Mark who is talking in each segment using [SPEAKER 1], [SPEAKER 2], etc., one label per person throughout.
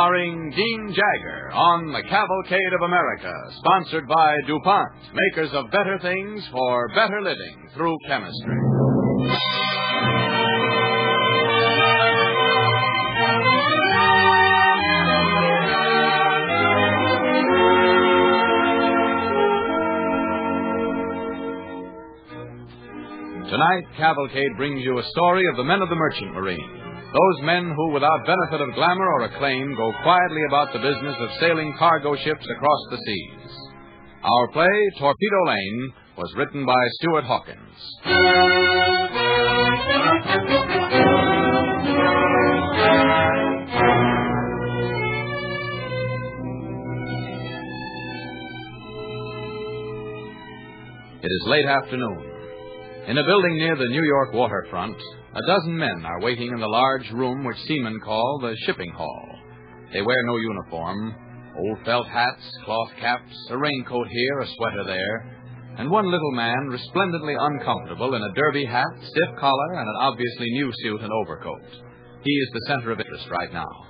[SPEAKER 1] starring Dean Jagger on the Cavalcade of America, sponsored by DuPont, makers of better things for better living through chemistry. Tonight, Cavalcade brings you a story of the men of the Merchant Marine. Those men who, without benefit of glamour or acclaim, go quietly about the business of sailing cargo ships across the seas. Our play, Torpedo Lane, was written by Stuart Hawkins. It is late afternoon. In a building near the New York waterfront, a dozen men are waiting in the large room which seamen call the shipping hall. They wear no uniform. Old felt hats, cloth caps, a raincoat here, a sweater there, and one little man resplendently uncomfortable in a derby hat, stiff collar, and an obviously new suit and overcoat. He is the center of interest right now.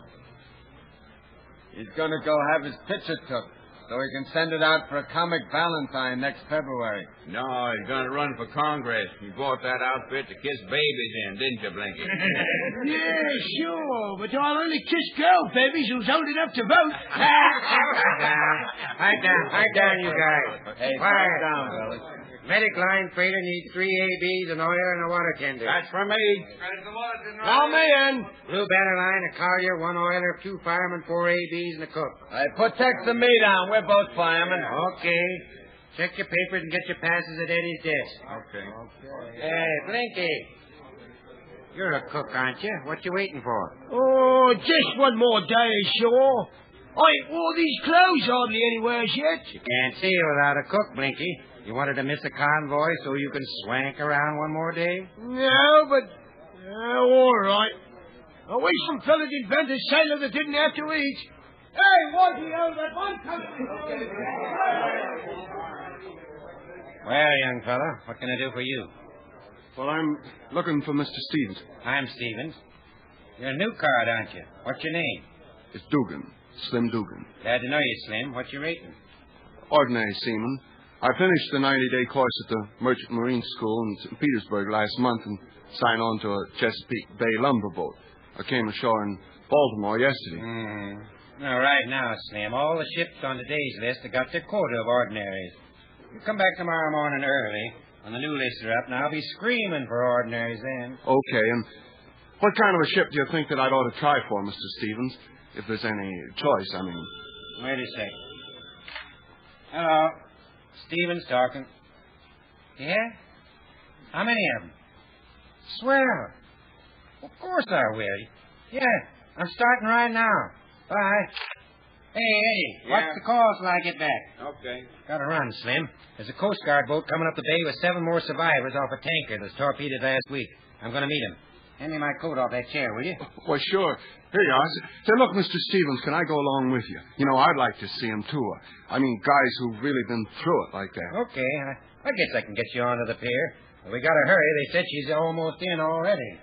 [SPEAKER 2] He's going to go have his picture took, so he can send it out for a comic Valentine next February.
[SPEAKER 3] No, he's going to run for Congress. You bought that outfit to kiss babies in, didn't you, Blinky?
[SPEAKER 4] Yeah, sure, but I'll only kiss girl babies who's old enough to vote.
[SPEAKER 5] Pipe down, you guys.
[SPEAKER 2] Hey,
[SPEAKER 5] Quiet.
[SPEAKER 2] down, fellas.
[SPEAKER 5] Medic line freighter needs 3 ABs, an oiler, and a water tender.
[SPEAKER 3] That's for me.
[SPEAKER 2] Call me in.
[SPEAKER 5] Blue banner line, a collier, 1 oiler, 2 firemen, 4 ABs, and a cook.
[SPEAKER 2] Hey, put Tex and me down. We're both firemen.
[SPEAKER 5] Okay. Check your papers and get your passes at Eddie's desk.
[SPEAKER 3] Okay.
[SPEAKER 5] Hey, Blinky. You're a cook, aren't you? What you waiting for?
[SPEAKER 4] Oh, just one more day, sure. I ain't wore these clothes hardly anywhere yet.
[SPEAKER 5] You can't see without a cook, Blinky. You wanted to miss a convoy so you can swank around one more day?
[SPEAKER 4] No, but... all right. I wish some fellas invented a sailor that didn't have to eat. Hey, Wazzy, that one coming.
[SPEAKER 5] Well, young fella, what can I do for you?
[SPEAKER 6] Well, I'm looking for Mr. Stevens.
[SPEAKER 5] I'm Stevens. You're a new card, aren't you? What's your name?
[SPEAKER 6] It's Dugan. Slim Dugan.
[SPEAKER 5] Glad to know you, Slim. What's your rating?
[SPEAKER 6] Ordinary seaman. I finished the 90-day course at the Merchant Marine School in St. Petersburg last month and signed on to a Chesapeake Bay lumber boat. I came ashore in Baltimore yesterday.
[SPEAKER 5] All right now, Slim. All the ships on today's list have got their quota of ordinaries. You come back tomorrow morning early. When the new lists are up, and I'll be screaming for ordinaries then.
[SPEAKER 6] Okay, and what kind of a ship do you think that I'd ought to try for, Mr. Stevens? If there's any choice, I mean.
[SPEAKER 5] Wait a sec. Hello. Stevens talking. Yeah? How many of them? Swell. Of course I will. Yeah, I'm starting right now. Bye. Hey, Eddie,
[SPEAKER 3] Yeah?
[SPEAKER 5] what's the call till I get back?
[SPEAKER 3] Okay.
[SPEAKER 5] Gotta run, Slim. There's a Coast Guard boat coming up the bay with 7 more survivors off a tanker that's torpedoed last week. I'm gonna meet him. Hand me my coat off that chair, will you?
[SPEAKER 6] Well, sure. Here you are. Say, look, Mr. Stevens, can I go along with you? You know, I'd like to see him, too. I mean, guys who've really been through it like that.
[SPEAKER 5] Okay, I guess I can get you onto the pier. But we gotta hurry. They said she's almost in already.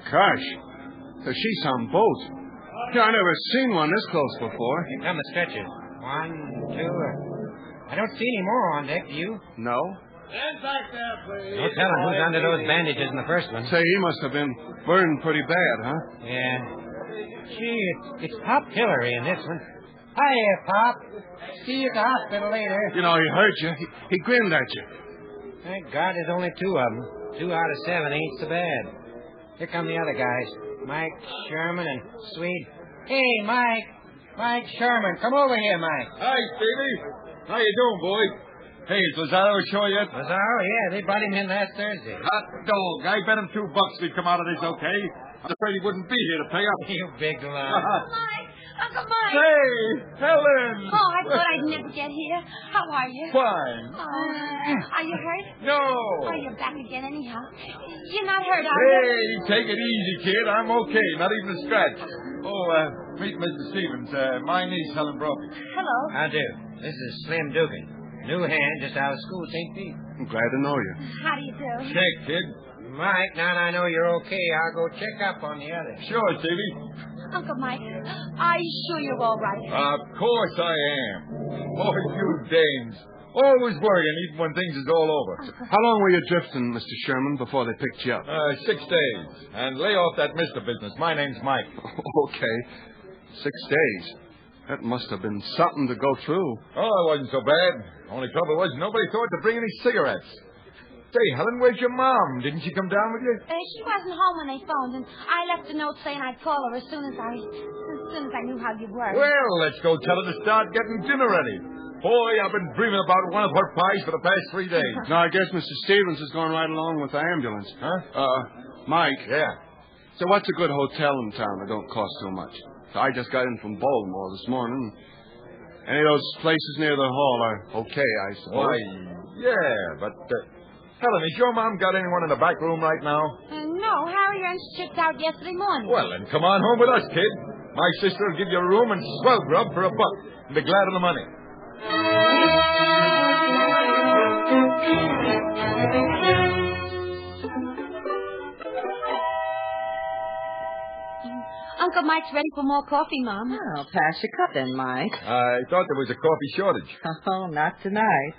[SPEAKER 6] Gosh, she's some boat. Yeah, I never seen one this close before.
[SPEAKER 5] Here come the stretchers. 1, 2. I don't see any more on deck, do you?
[SPEAKER 6] No?
[SPEAKER 2] Stand back there, please.
[SPEAKER 5] Don't tell him who's under those bandages in the first one.
[SPEAKER 6] Say, he must have been burned pretty bad, huh?
[SPEAKER 5] Yeah. Gee, it's Pop Hillary in this one. Hiya, Pop. See you at the hospital later.
[SPEAKER 6] You know, he hurt you. He grinned at you.
[SPEAKER 5] Thank God there's only 2 of them. 2 out of 7 ain't so bad. Here come the other guys. Mike Sherman and Swede. Hey, Mike. Mike Sherman. Come over here, Mike.
[SPEAKER 2] Hi, Stevie. How you doing, boy? Hey, is Lazaro ashore yet?
[SPEAKER 5] Lazaro? Yeah, they brought him in last Thursday.
[SPEAKER 2] Hot dog. I bet him $2 he'd come out of this okay. I'm afraid he wouldn't be here to pay up.
[SPEAKER 5] You big lie.
[SPEAKER 7] Mike, Uncle Mike.
[SPEAKER 8] Say, Helen.
[SPEAKER 7] Oh, I thought I'd never get here. How are you?
[SPEAKER 8] Fine.
[SPEAKER 7] Are you hurt?
[SPEAKER 8] No.
[SPEAKER 7] Oh, you're back again anyhow. You're not hurt, are you?
[SPEAKER 8] Hey, take it easy, kid. I'm okay. Not even a scratch. Oh, meet Mr. Stevens. My niece, Helen Brophy.
[SPEAKER 7] Hello.
[SPEAKER 5] How do? This is Slim Dugan. New hand just out of school, St. Pete.
[SPEAKER 6] I'm glad to know you.
[SPEAKER 7] How do you do?
[SPEAKER 8] Check, kid.
[SPEAKER 5] Mike, now that I know you're okay, I'll go check up on the others.
[SPEAKER 8] Sure, Stevie.
[SPEAKER 7] Uncle Mike, are you sure you're all right?
[SPEAKER 8] Of course I am. Oh, you dames. Always worrying, even when things is all over.
[SPEAKER 6] How long were you drifting, Mr. Sherman, before they picked you up?
[SPEAKER 8] 6 days. And lay off that Mr. business. My name's Mike.
[SPEAKER 6] Okay. 6 days. That must have been something to go through.
[SPEAKER 8] Oh, it wasn't so bad. Only trouble was nobody thought to bring any cigarettes. Say, Helen, where's your mom? Didn't she come down with you?
[SPEAKER 7] She wasn't home when they phoned, and I left a note saying I'd call her as soon as I knew how you were.
[SPEAKER 8] Well, let's go tell her to start getting dinner ready. Boy, I've been dreaming about one of her pies for the past 3 days.
[SPEAKER 6] Now, I guess Mr. Stevens has gone right along with the ambulance.
[SPEAKER 8] Huh?
[SPEAKER 6] Mike.
[SPEAKER 8] Yeah.
[SPEAKER 6] So what's a good hotel in town that don't cost so much? So I just got in from Baltimore this morning. Any of those places near the hall are okay, I suppose.
[SPEAKER 8] Why, yeah, but... Helen, has your mom got anyone in the back room right now?
[SPEAKER 7] No, Harry Ernst checked out yesterday morning.
[SPEAKER 8] Well, then come on home with us, kid. My sister will give you a room and swell grub for $1 and be glad of the money.
[SPEAKER 7] Uncle Mike's ready for more coffee, Mom.
[SPEAKER 9] Well, pass your cup then, Mike.
[SPEAKER 8] I thought there was a coffee shortage.
[SPEAKER 9] Oh, not tonight.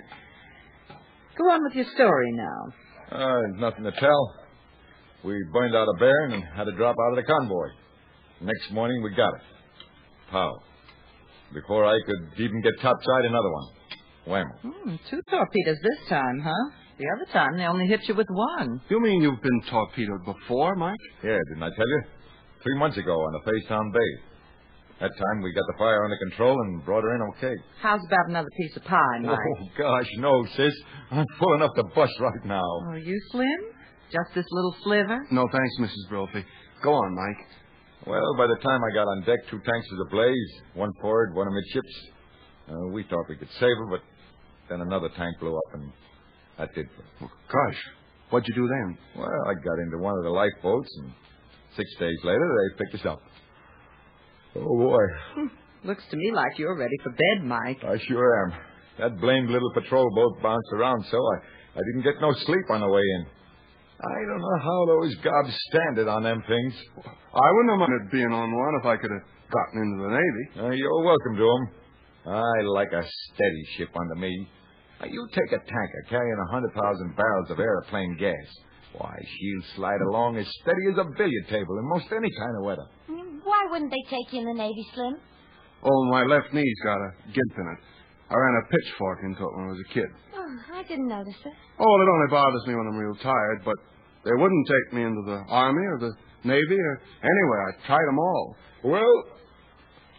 [SPEAKER 9] Go on with your story now.
[SPEAKER 8] There's nothing to tell. We burned out a bear and had to drop out of the convoy. Next morning, we got it. How? Before I could even get topside, another one. Wham.
[SPEAKER 9] 2 torpedoes this time, huh? The other time, they only hit you with 1.
[SPEAKER 6] You mean you've been torpedoed before, Mike?
[SPEAKER 8] Yeah, didn't I tell you? 3 months ago on the Facedown Bay. That time we got the fire under control and brought her in okay.
[SPEAKER 9] How's about another piece of pie, Mike?
[SPEAKER 8] Oh, gosh, no, sis. I'm full enough to bust right now.
[SPEAKER 9] Oh, you Slim? Just this little sliver?
[SPEAKER 6] No, thanks, Mrs. Brophy. Go on, Mike.
[SPEAKER 8] Well, by the time I got on deck, 2 tanks was ablaze. 1 forward, 1 amidships. We thought we could save her, but then another tank blew up, and that did it.
[SPEAKER 6] Oh, gosh, what'd you do then?
[SPEAKER 8] Well, I got into one of the lifeboats, and 6 days later, they picked us up. Oh, boy.
[SPEAKER 9] Looks to me like you're ready for bed, Mike.
[SPEAKER 8] I sure am. That blamed little patrol boat bounced around so I didn't get no sleep on the way in. I don't know how those gobs stand it on them things.
[SPEAKER 6] I wouldn't have minded being on one if I could have gotten into the Navy.
[SPEAKER 8] You're welcome to 'em. I like a steady ship under me. Now, you take a tanker carrying 100,000 barrels of airplane gas. Why, she'll slide along as steady as a billiard table in most any kind of weather.
[SPEAKER 7] Why wouldn't they take you in the Navy, Slim?
[SPEAKER 6] Oh, my left knee's got a gimp in it. I ran a pitchfork into it when I was a kid.
[SPEAKER 7] Oh, I didn't notice it.
[SPEAKER 6] Oh, well, it only bothers me when I'm real tired, but they wouldn't take me into the Army or the Navy or anywhere. I tried them all.
[SPEAKER 8] Well,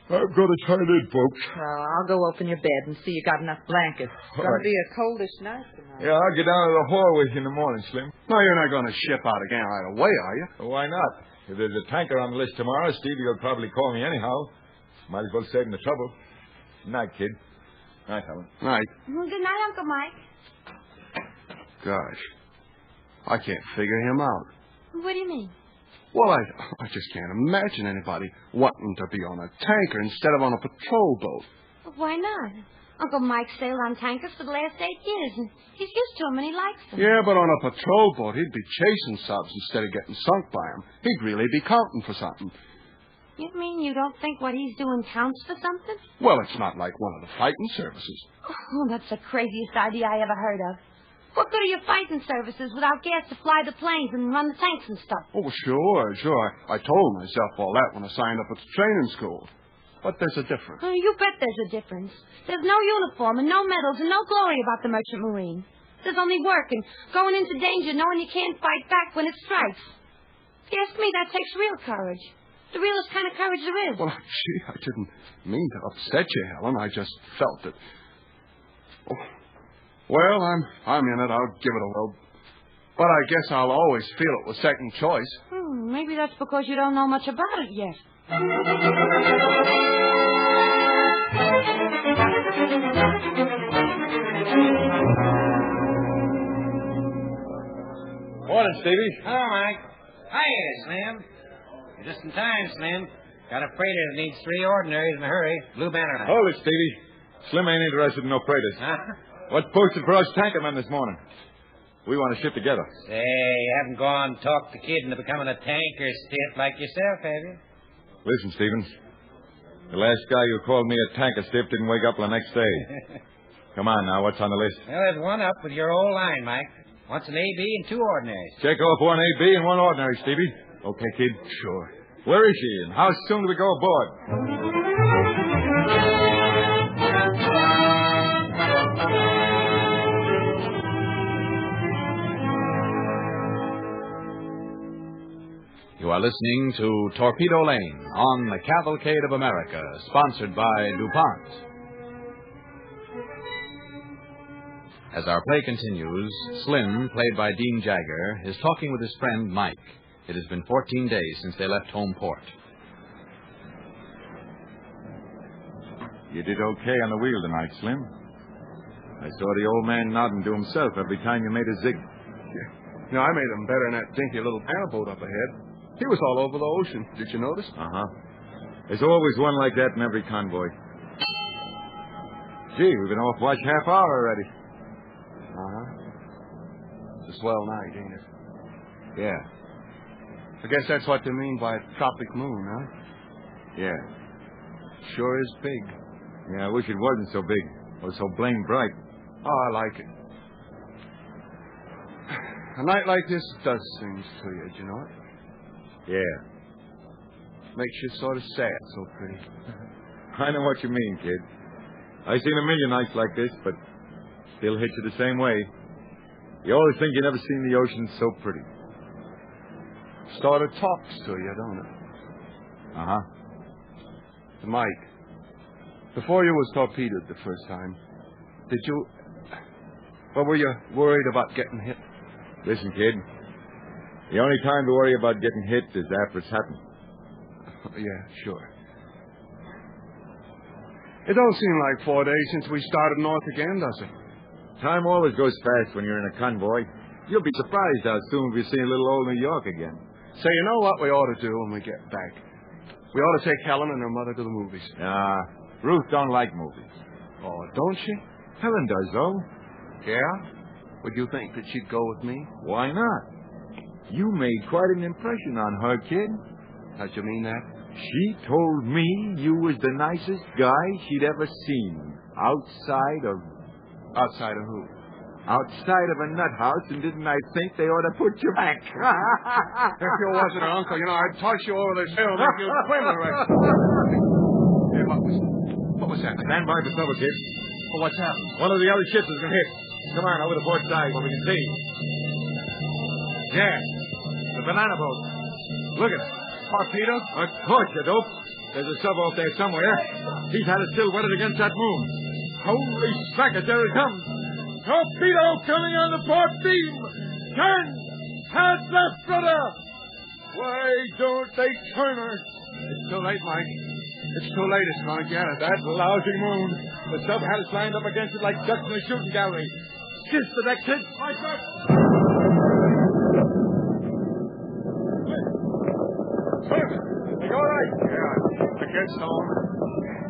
[SPEAKER 8] I'm going to try it in, folks.
[SPEAKER 9] Well, I'll go open your bed and see you got enough blankets. It's going to be a coldish night tonight.
[SPEAKER 8] Yeah, I'll get down to the hall with you in the morning, Slim.
[SPEAKER 6] No, you're not going to ship out again right away, are you?
[SPEAKER 8] Why not? If there's a tanker on the list tomorrow, Stevie will probably call me anyhow. Might as well save him the trouble. Night, kid. Night, Helen.
[SPEAKER 6] Night.
[SPEAKER 7] Good night, Uncle Mike.
[SPEAKER 6] Gosh. I can't figure him out.
[SPEAKER 7] What do you mean?
[SPEAKER 6] Well, I just can't imagine anybody wanting to be on a tanker instead of on a patrol boat.
[SPEAKER 7] Why not? Uncle Mike sailed on tankers for the last 8 years, and he's used to them and he likes them.
[SPEAKER 6] Yeah, but on a patrol boat, he'd be chasing subs instead of getting sunk by them. He'd really be counting for something.
[SPEAKER 7] You mean you don't think what he's doing counts for something?
[SPEAKER 6] Well, it's not like one of the fighting services.
[SPEAKER 7] Oh, that's the craziest idea I ever heard of. What good are your fighting services without gas to fly the planes and run the tanks and stuff?
[SPEAKER 6] Oh, sure. I told myself all that when I signed up at the training school. But there's a difference.
[SPEAKER 7] Oh, you bet there's a difference. There's no uniform and no medals and no glory about the Merchant Marine. There's only work and going into danger knowing you can't fight back when it strikes. If you ask me, that takes real courage. The realest kind of courage there is.
[SPEAKER 6] Well, gee, I didn't mean to upset you, Helen. I just felt it. Oh. Well, I'm in it. I'll give it a whirl. But I guess I'll always feel it was second choice.
[SPEAKER 7] Maybe that's because you don't know much about it yet.
[SPEAKER 8] Morning, Stevie.
[SPEAKER 5] Hello, Mike. Hiya, Slim. You're just in time, Slim. Got a freighter that needs 3 ordinaries in a hurry. Blue Banner line.
[SPEAKER 8] Hold it, Stevie. Slim ain't interested in no freighters.
[SPEAKER 5] Huh?
[SPEAKER 8] What's posted for us tanker men this morning? We want to ship together.
[SPEAKER 5] Say, you haven't gone and talked the kid into becoming a tanker stiff like yourself, have you?
[SPEAKER 8] Listen, Stevens. The last guy who called me a tanker stiff didn't wake up the next day. Come on now, what's on the list?
[SPEAKER 5] Well, there's one up with your old line, Mike. Wants an AB and 2 ordinaries.
[SPEAKER 8] Check off 1 AB and 1 ordinary, Stevie. Okay, kid? Sure. Where is she, and how soon do we go aboard?
[SPEAKER 1] You are listening to Torpedo Lane on the Cavalcade of America, sponsored by DuPont. As our play continues, Slim, played by Dean Jagger, is talking with his friend Mike. It has been 14 days since they left home port.
[SPEAKER 8] You did okay on the wheel tonight, Slim. I saw the old man nodding to himself every time you made a zig.
[SPEAKER 6] You know, I made him better in that dinky little airboat up ahead. He was all over the ocean. Did you notice?
[SPEAKER 8] Uh-huh. There's always one like that in every convoy. Gee, we've been off watch half hour already.
[SPEAKER 6] Uh-huh. It's a swell night, ain't it?
[SPEAKER 8] Yeah.
[SPEAKER 6] I guess that's what they mean by tropic moon, huh?
[SPEAKER 8] Yeah.
[SPEAKER 6] Sure is big.
[SPEAKER 8] Yeah, I wish it wasn't so big. Or so blame bright.
[SPEAKER 6] Oh, I like it. A night like this does things to you, do you know it?
[SPEAKER 8] Yeah.
[SPEAKER 6] Makes you sort of sad, so pretty.
[SPEAKER 8] I know what you mean, kid. I've seen a million nights like this, but still hit you the same way. You always think you never seen the ocean so pretty.
[SPEAKER 6] Sort of talks to you, don't it?
[SPEAKER 8] Uh-huh.
[SPEAKER 6] Mike, before you was torpedoed the first time, did you... Well, were you worried about getting hit?
[SPEAKER 8] Listen, kid. The only time to worry about getting hit is after it's happened.
[SPEAKER 6] Yeah, sure. It don't seem like 4 days since we started north again, does it?
[SPEAKER 8] Time always goes fast when you're in a convoy. You'll be surprised how soon we see little old New York again.
[SPEAKER 6] Say, you know what we ought to do when we get back? We ought to take Helen and her mother to the movies.
[SPEAKER 8] Ruth don't like movies.
[SPEAKER 6] Oh, don't she?
[SPEAKER 8] Helen does, though.
[SPEAKER 6] Yeah? Would you think that she'd go with me?
[SPEAKER 8] Why not? You made quite an impression on her, kid.
[SPEAKER 6] How'd you mean that?
[SPEAKER 8] She told me you was the nicest guy she'd ever seen. Outside of who? Outside of a nut house, and didn't I think they ought to put you back?
[SPEAKER 6] If you wasn't her uncle, you know, I'd toss you over this hill and make you swim the rest. Hey, what was that?
[SPEAKER 8] Stand by for trouble, kid.
[SPEAKER 6] Well, what's happened?
[SPEAKER 8] One of the other ships has been hit. Come on, over the port side where we can see. Yeah, the banana boat. Look at it.
[SPEAKER 6] Torpedo?
[SPEAKER 8] Of course, you dope. There's a sub off there somewhere. He's had it silhouetted against that moon. Holy smackers, there it comes. Torpedo coming on the port beam. Turn! Hard left, brother! Why don't they turn her?
[SPEAKER 6] It's too late, Mike. It's too late. It's going to get it.
[SPEAKER 8] That lousy moon. The sub had us lined up against it like ducks in a shooting gallery. Kiss the deck, kid. My God. Are you all right?
[SPEAKER 6] Yeah, I guess so.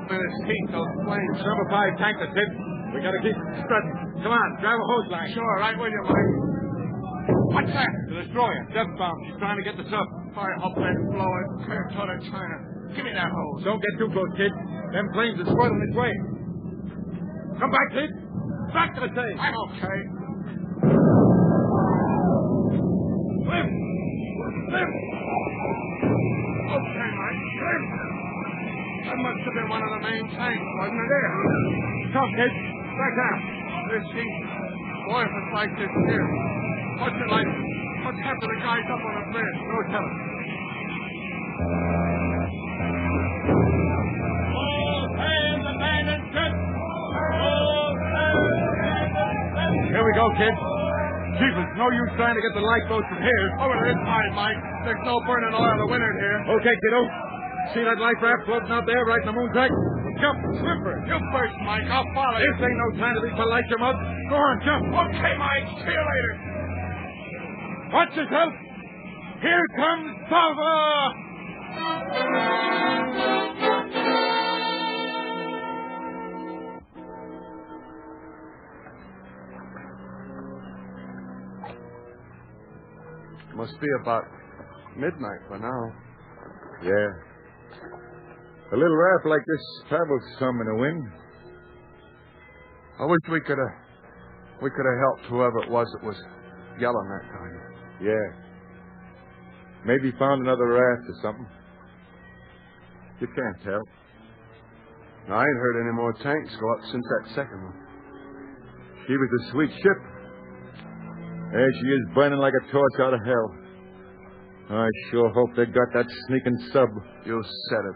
[SPEAKER 6] In his teeth, those flames.
[SPEAKER 8] Number 5 tanker, Sid. We got to keep strutting. Come on, grab a hose line.
[SPEAKER 6] Sure, right with you, Mike.
[SPEAKER 8] What's that? The destroyer. Death bomb. She's trying to get the sub.
[SPEAKER 6] I hope they blow it clear toward China. Give me that hose.
[SPEAKER 8] Don't get too close, kid. Them flames are spoiling its way. Come back, kid. Back to the stage.
[SPEAKER 6] I'm okay.
[SPEAKER 8] Slim! Slim!
[SPEAKER 6] Okay, Mike. Slim! That must have been one of the main tanks, wasn't it? There.
[SPEAKER 8] Come, kid. Back down.
[SPEAKER 6] This heat. Boy, if it's like this here. What's it like? What's happened to the guys up on the bridge?
[SPEAKER 8] No telling. Here we go, kid. Jesus, no use trying to get the lifeboat from here.
[SPEAKER 6] Over to this side, Mike. There's no burning oil to win it here.
[SPEAKER 8] Okay, kiddo. See that life raft floating out there right in the moon track?
[SPEAKER 6] jump. Slipper. You first, Mike. I'll follow you. This ain't no time to be polite, you mug. Go on, jump. Okay, Mike. See you later. Watch yourself. Here comes Bava! Must be about midnight by now.
[SPEAKER 8] Yeah. A little raft like this travels some in the wind.
[SPEAKER 6] I wish we could have helped whoever it was that was yelling that time.
[SPEAKER 8] Yeah. Maybe found another raft or something. You can't tell.
[SPEAKER 6] I ain't heard any more tanks go up since that second one.
[SPEAKER 8] She was a sweet ship. There she is, burning like a torch out of hell. I sure hope they got that sneaking sub.
[SPEAKER 6] You said it.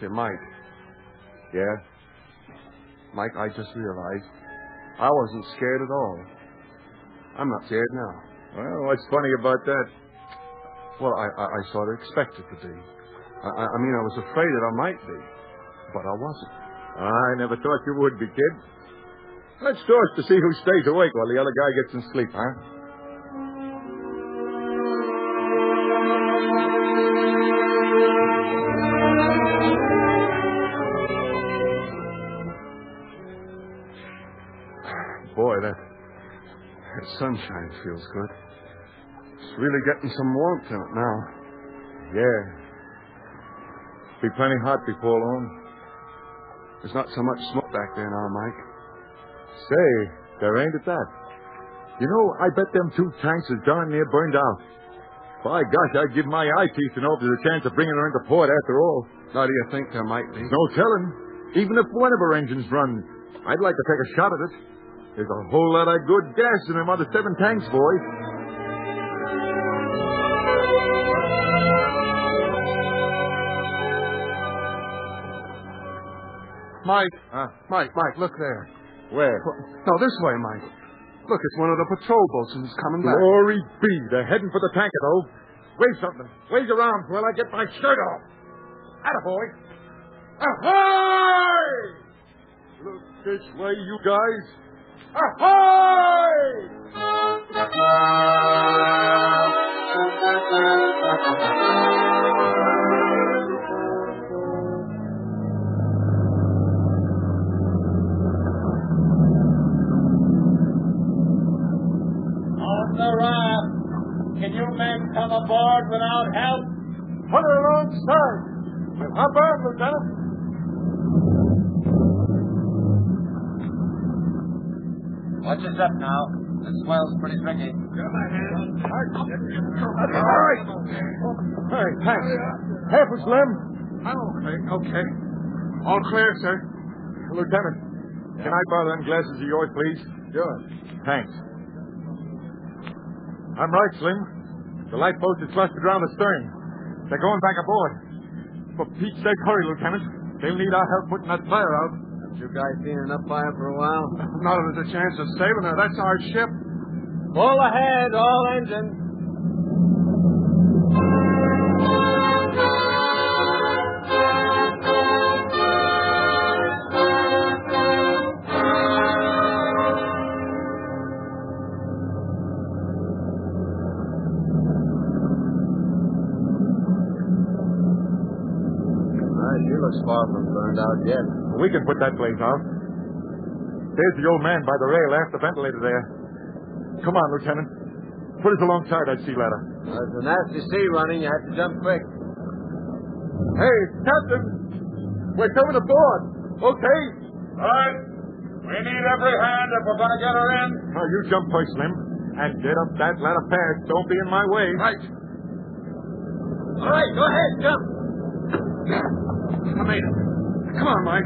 [SPEAKER 6] Say, Mike.
[SPEAKER 8] Yeah?
[SPEAKER 6] Mike, I just realized I wasn't scared at all. I'm not scared now.
[SPEAKER 8] Well, what's funny about that?
[SPEAKER 6] Well, I sort of expected to be. I mean, I was afraid that I might be, but I wasn't.
[SPEAKER 8] I never thought you would be, kid. Let's toast to see who stays awake while the other guy gets some sleep, huh?
[SPEAKER 6] Boy, that sunshine feels good. It's really getting some warmth in it now.
[SPEAKER 8] Yeah. Be plenty hot before long.
[SPEAKER 6] There's not so much smoke back there now, Mike.
[SPEAKER 8] Say, there ain't at that. You know, I bet them 2 tanks is darn near burned out. By gosh, I'd give my eyepiece to know if there's a chance of bringing her into port after all.
[SPEAKER 6] Now, do you think there might be?
[SPEAKER 8] No telling. Even if one of her engines run, I'd like to take a shot at it. There's a whole lot of good gas in them other 7 tanks, boys.
[SPEAKER 6] Mike. Mike, look there.
[SPEAKER 8] Where?
[SPEAKER 6] No, this way, Mike. Look, it's one of the patrol boats and it's coming back.
[SPEAKER 8] Glory be. They're heading for the tanker, though. Wave something. Wave around while I get my shirt off. Attaboy. Ahoy! Look this way, you guys. Ahoy!
[SPEAKER 4] On the raft. Can you men come aboard without help?
[SPEAKER 8] Put her alongside. We'll hop on, Lieutenant.
[SPEAKER 2] Watch us up now. The swell's pretty tricky.
[SPEAKER 8] All right. Hey, thanks. Half a slim.
[SPEAKER 6] I'm okay. All clear, sir.
[SPEAKER 8] Lieutenant, can I borrow them glasses of yours, please?
[SPEAKER 6] Sure.
[SPEAKER 8] Thanks. I'm right, Slim. The lifeboats are clustered around the stern. They're going back aboard. For Pete's sake, hurry, Lieutenant. They'll need our help putting that fire out.
[SPEAKER 2] Haven't you guys seen enough fire for a while?
[SPEAKER 6] Now that there's a chance of saving her, that's our ship.
[SPEAKER 2] Full ahead, all engines. She looks far from burned out yet.
[SPEAKER 8] We can put that blaze out. There's the old man by the rail aft the ventilator there. Come on, Lieutenant. Put us alongside that sea ladder.
[SPEAKER 2] There's a nasty sea running. You have to jump quick.
[SPEAKER 8] Hey, Captain! We're coming aboard. Okay?
[SPEAKER 3] All right. We need every hand if we're going to get her in.
[SPEAKER 8] Now, you jump first, Slim. And get up that ladder fast. Don't be in my way.
[SPEAKER 6] Right.
[SPEAKER 2] All right, go ahead, jump.
[SPEAKER 6] I made it. Come on, Mike.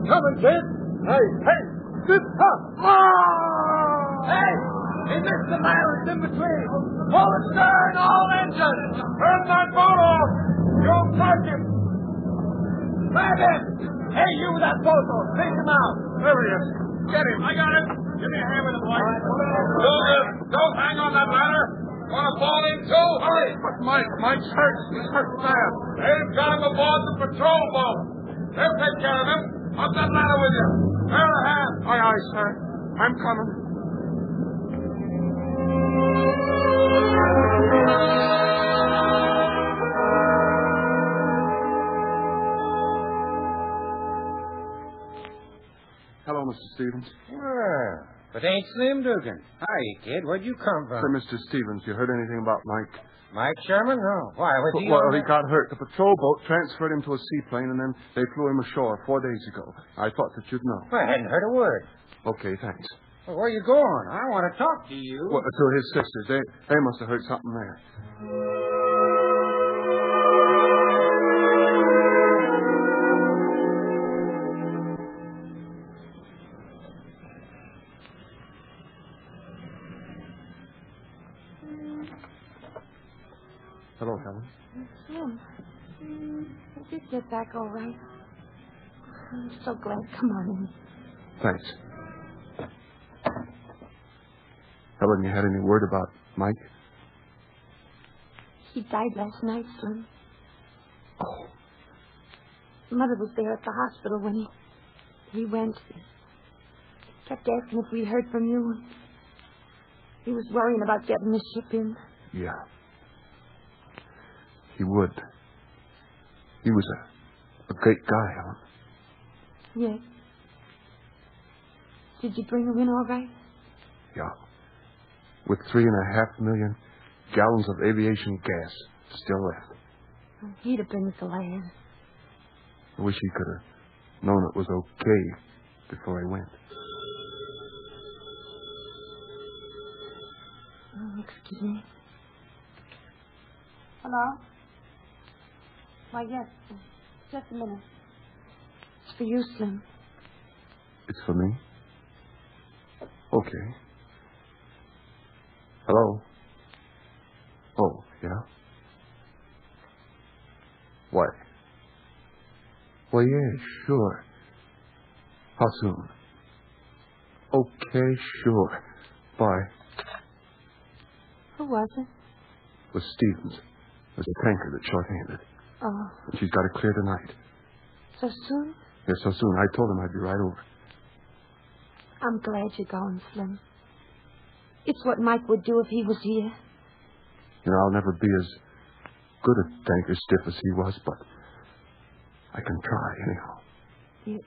[SPEAKER 8] Coming, kid. Hey, sit up.
[SPEAKER 2] Hey, he missed the man who's in between. Pull astern, all engines.
[SPEAKER 3] Turn that boat off. You'll touch him.
[SPEAKER 2] Grab him. Hey, you with that boat off. Take him out.
[SPEAKER 6] There he is. Get him.
[SPEAKER 3] I got him. Give me a hand with him, boy. Slogan, don't hang on that ladder. Want to fall in, too? Hurry.
[SPEAKER 6] But Mike's hurt. He's hurt bad.
[SPEAKER 3] They've got him aboard the patrol boat.
[SPEAKER 2] They'll take care of him. Up that ladder with you. Bear a hand.
[SPEAKER 6] Aye, aye, sir. I'm coming. Hello, Mr. Stevens.
[SPEAKER 5] Well, but ain't Slim Dugan. Hi, kid. Where'd you come from?
[SPEAKER 6] Sir, Mr. Stevens, you heard anything about Mike?
[SPEAKER 5] Mike Sherman? No. Why? What's he
[SPEAKER 6] Well,
[SPEAKER 5] on
[SPEAKER 6] he
[SPEAKER 5] that?
[SPEAKER 6] got hurt. The patrol boat transferred him to a seaplane, and then they flew him ashore 4 days ago. I thought that you'd know.
[SPEAKER 5] Well, I hadn't heard a word.
[SPEAKER 6] Okay, thanks.
[SPEAKER 5] Well, where you going? I want to talk to you.
[SPEAKER 6] Well, to his sisters. They must have heard something there. Hello, Helen.
[SPEAKER 7] Slim, I did get back all right. I'm so glad. Come on in.
[SPEAKER 6] Thanks. Helen, you had any word about Mike?
[SPEAKER 7] He died last night, Slim.
[SPEAKER 6] Oh.
[SPEAKER 7] Mother was there at the hospital when he went. He kept asking if we heard from you. He was worrying about getting the ship in.
[SPEAKER 6] Yeah. He would. He was a great guy, Helen.
[SPEAKER 7] Yes. Did you bring him in all right?
[SPEAKER 6] Yeah. With 3.5 million gallons of aviation gas still left.
[SPEAKER 7] He'd have been glad.
[SPEAKER 6] I wish he could have known it was okay before he went.
[SPEAKER 7] Oh, excuse me. Hello? Why, yes. Just a minute. It's for you, Slim.
[SPEAKER 6] It's for me? Okay. Hello? Oh, yeah? Why? Well, yeah, sure. How soon? Okay, sure. Bye.
[SPEAKER 7] Who was it?
[SPEAKER 6] It was Stevens. There's a tanker that's short-handed.
[SPEAKER 7] Oh,
[SPEAKER 6] And she's got to clear tonight.
[SPEAKER 7] so soon?
[SPEAKER 6] Yeah, so soon. I told him I'd be right over.
[SPEAKER 7] I'm glad you're going, Slim. It's what Mike would do if he was here.
[SPEAKER 6] You know, I'll never be as good a tanker stiff as he was, but I can try anyhow.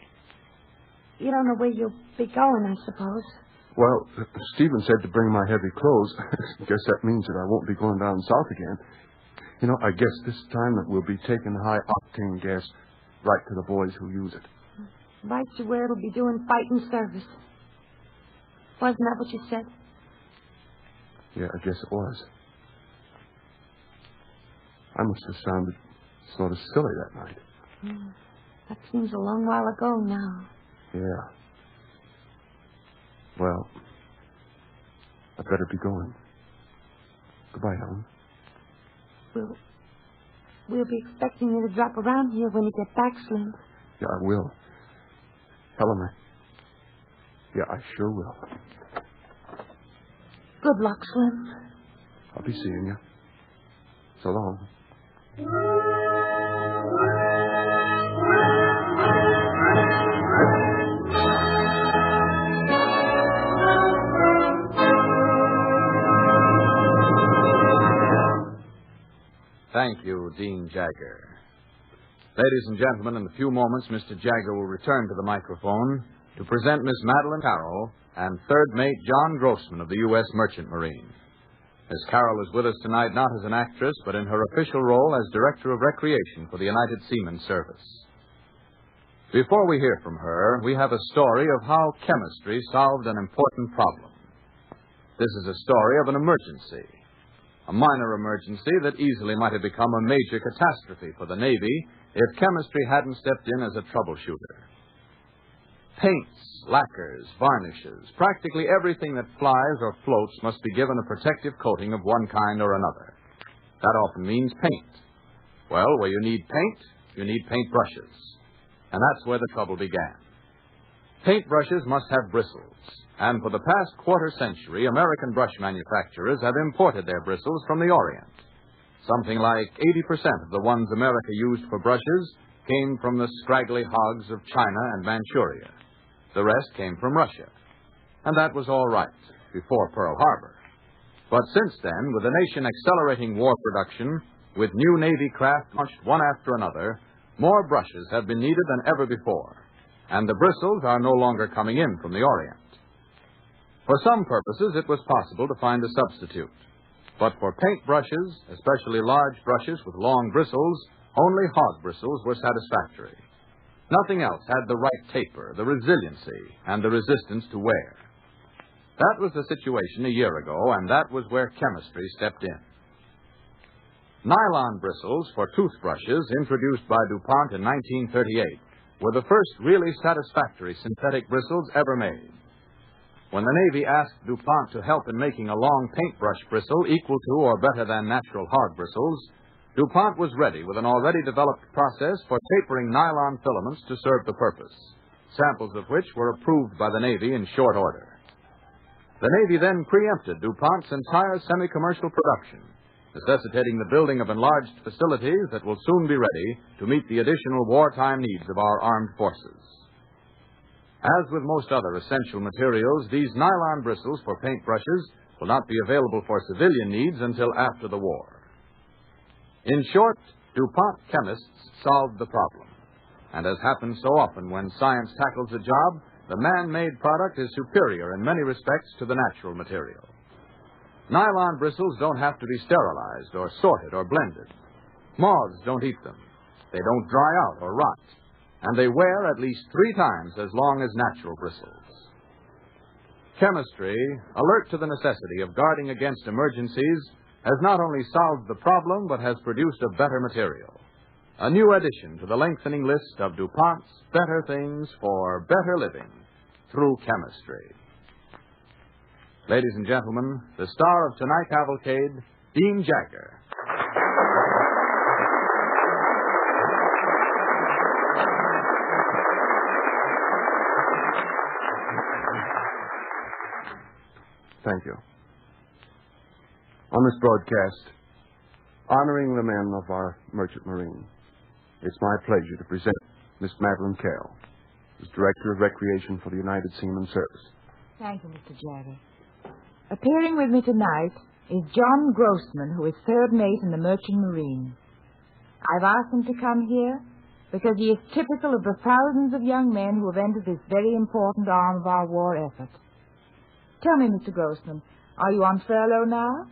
[SPEAKER 7] You don't know where you'll be going, I suppose.
[SPEAKER 6] Well, Stephen said to bring my heavy clothes. Guess that means that I won't be going down south again. You know, I guess this time that we'll be taking high-octane gas right to the boys who use it.
[SPEAKER 7] Right to where it'll be doing fighting service. Wasn't that what you said?
[SPEAKER 6] Yeah, I guess it was. I must have sounded sort of silly that night.
[SPEAKER 7] That seems a long while ago now.
[SPEAKER 6] Yeah. Well, I'd better be going. Goodbye, Helen.
[SPEAKER 7] We'll be expecting you to drop around here when you get back, Slim.
[SPEAKER 6] Yeah, I will. Helen, I sure will.
[SPEAKER 7] Good luck, Slim.
[SPEAKER 6] I'll be seeing you. So long.
[SPEAKER 1] Thank you, Dean Jagger. Ladies and gentlemen, in a few moments, Mr. Jagger will return to the microphone to present Miss Madeline Carroll and third mate John Grossman of the U.S. Merchant Marine. Miss Carroll is with us tonight not as an actress, but in her official role as Director of Recreation for the United Seamen's Service. Before we hear from her, we have a story of how chemistry solved an important problem. This is a story of an emergency. A minor emergency that easily might have become a major catastrophe for the Navy if chemistry hadn't stepped in as a troubleshooter. Paints, lacquers, varnishes, practically everything that flies or floats must be given a protective coating of one kind or another. That often means paint. Well, where you need paint, you need paintbrushes. And that's where the trouble began. Paintbrushes must have bristles. And for the past quarter century, American brush manufacturers have imported their bristles from the Orient. Something like 80% of the ones America used for brushes came from the scraggly hogs of China and Manchuria. The rest came from Russia. And that was all right before Pearl Harbor. But since then, with the nation accelerating war production, with new Navy craft launched one after another, more brushes have been needed than ever before, and the bristles are no longer coming in from the Orient. For some purposes, it was possible to find a substitute. But for paint brushes, especially large brushes with long bristles, only hog bristles were satisfactory. Nothing else had the right taper, the resiliency, and the resistance to wear. That was the situation a year ago, and that was where chemistry stepped in. Nylon bristles for toothbrushes, introduced by DuPont in 1938, were the first really satisfactory synthetic bristles ever made. When the Navy asked DuPont to help in making a long paintbrush bristle equal to or better than natural hog bristles, DuPont was ready with an already developed process for tapering nylon filaments to serve the purpose, samples of which were approved by the Navy in short order. The Navy then preempted DuPont's entire semi-commercial production, necessitating the building of enlarged facilities that will soon be ready to meet the additional wartime needs of our armed forces. As with most other essential materials, these nylon bristles for paintbrushes will not be available for civilian needs until after the war. In short, DuPont chemists solved the problem. And as happens so often when science tackles a job, the man-made product is superior in many respects to the natural material. Nylon bristles don't have to be sterilized or sorted or blended. Moths don't eat them. They don't dry out or rot. And they wear at least 3 times as long as natural bristles. Chemistry, alert to the necessity of guarding against emergencies, has not only solved the problem, but has produced a better material. A new addition to the lengthening list of DuPont's better things for better living through chemistry. Ladies and gentlemen, the star of tonight's Cavalcade, Dean Jagger.
[SPEAKER 6] Thank you. On this broadcast, honoring the men of our Merchant Marine, it's my pleasure to present Miss Madeline Carroll, as Director of Recreation for the United Seaman Service.
[SPEAKER 10] Thank you, Mr. Jagger. Appearing with me tonight is John Grossman, who is third mate in the Merchant Marine. I've asked him to come here because he is typical of the thousands of young men who have entered this very important arm of our war effort. Tell me, Mr. Grossman, are you on furlough now?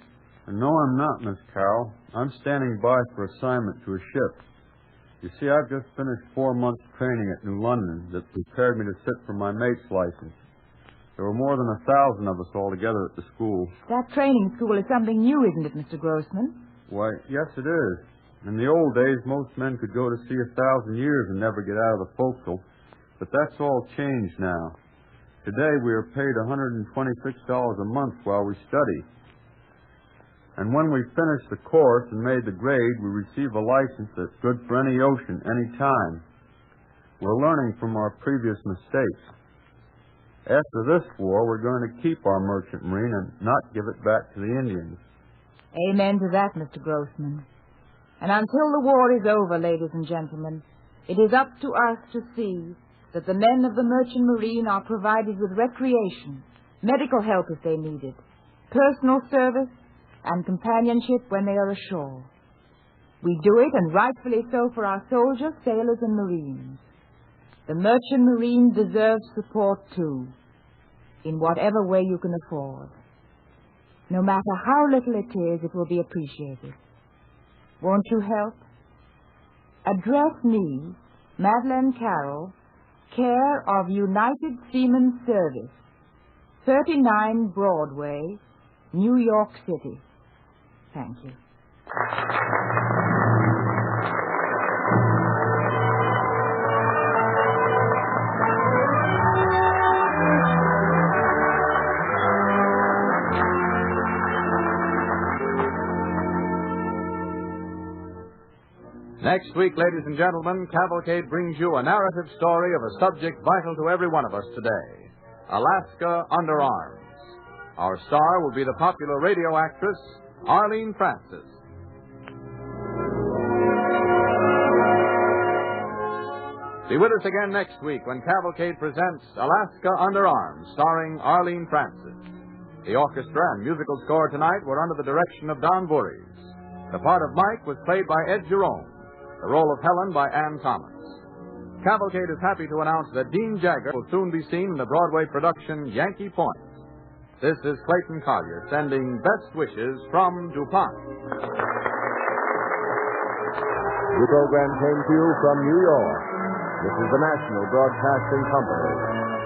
[SPEAKER 11] No, I'm not, Miss Carroll. I'm standing by for assignment to a ship. You see, I've just finished 4 months training at New London that prepared me to sit for my mate's license. There were more than 1,000 of us altogether at the school.
[SPEAKER 10] That training school is something new, isn't it, Mr. Grossman?
[SPEAKER 11] Why, yes, it is. In the old days, most men could go to sea 1,000 years and never get out of the forecastle. But that's all changed now. Today, we are paid $126 a month while we study. And when we finish the course and made the grade, we receive a license that's good for any ocean, any time. We're learning from our previous mistakes. After this war, we're going to keep our Merchant Marine and not give it back to the Indians.
[SPEAKER 10] Amen to that, Mr. Grossman. And until the war is over, ladies and gentlemen, it is up to us to see that the men of the Merchant Marine are provided with recreation, medical help if they need it, personal service, and companionship when they are ashore. We do it, and rightfully so, for our soldiers, sailors, and Marines. The Merchant Marine deserves support, too, in whatever way you can afford. No matter how little it is, it will be appreciated. Won't you help? Address me, Madeline Carroll, care of United Seaman Service, 39 Broadway, New York City. Thank you.
[SPEAKER 1] Next week, ladies and gentlemen, Cavalcade brings you a narrative story of a subject vital to every one of us today, Alaska Under Arms. Our star will be the popular radio actress, Arlene Francis. Be with us again next week when Cavalcade presents Alaska Under Arms, starring Arlene Francis. The orchestra and musical score tonight were under the direction of Don Voorhees. The part of Mike was played by Ed Jerome. The role of Helen by Ann Thomas. Cavalcade is happy to announce that Dean Jagger will soon be seen in the Broadway production Yankee Point. This is Clayton Collier sending best wishes from DuPont.
[SPEAKER 12] The program came to you from New York. This is the National Broadcasting Company.